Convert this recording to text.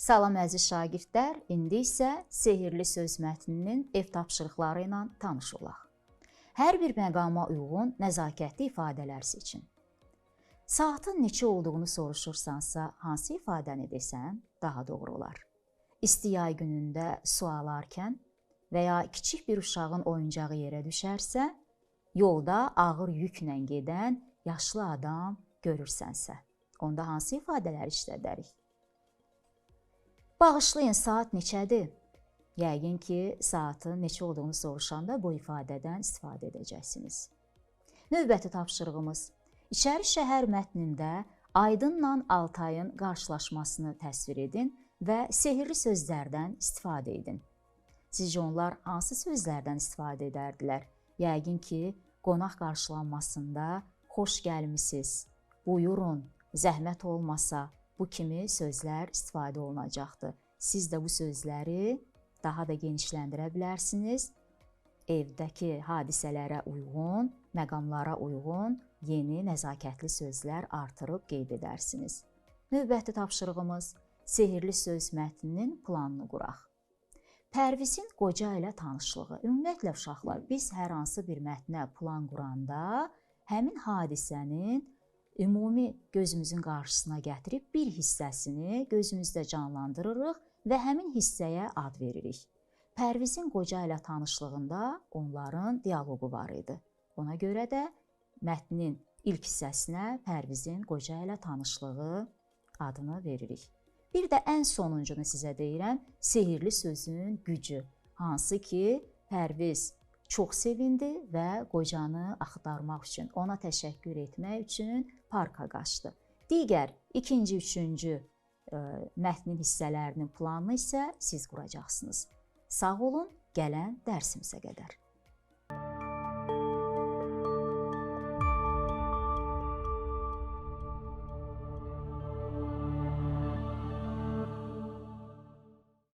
Salam əziz şagirdlər, indi isə sehirli söz mətninin ev tapşırıqları ilə tanış olaq. Hər bir məqama uyğun nəzakətli ifadələr seçin. Saatın neçə olduğunu soruşursansa, hansı ifadəni desən daha doğru olar. İsti yay günündə su alarkən və ya kiçik bir uşağın oyuncağı yerə düşərsə, yolda ağır yüklə gedən yaşlı adam görürsənsə, onda hansı ifadələri işlədərik? Bağışlayın, saat neçədir? Yəqin ki, saatın neçə olduğunu soruşanda bu ifadədən istifadə edəcəksiniz. Növbəti tapşırığımız. İçəri şəhər mətnində Aydınla Altayın qarşılaşmasını təsvir edin və sehirli sözlərdən istifadə edin. Sizcə onlar hansı sözlərdən istifadə edərdilər? Yəqin ki, qonaq qarşılanmasında xoş gəlmisiniz, buyurun, zəhmət olmasa, bu kimi sözlər istifadə olunacaqdır. Siz də bu sözləri daha da genişləndirə bilərsiniz. Evdəki hadisələrə uyğun, məqamlara uyğun yeni nəzakətli sözlər artırıb qeyd edərsiniz. Növbəti tapşırığımız sehirli söz mətninin planını quraq. Pərvizin qoca ilə tanışlığı. Ümumiyyətlə uşaqlar, biz hər hansı bir mətnə plan quranda həmin hadisənin ümumi gözümüzün qarşısına gətirib bir hissəsini gözümüzdə canlandırırıq və həmin hissəyə ad veririk. Pərvizin qoca ilə tanışlığında onların dialoqu var idi. Ona görə də mətnin ilk hissəsinə Pərvizin qoca ilə tanışlığı adını veririk. Bir də ən sonuncunu sizə deyirəm, sehirli sözün gücü. Hansı ki, Pərviz çox sevindi və qocanı axtarmaq üçün, ona təşəkkür etmək üçün parka qaçdı. Digər ikinci, üçüncü mətnin hissələrinin planını isə siz quracaqsınız. Sağ olun, gələn dərsimizə qədər.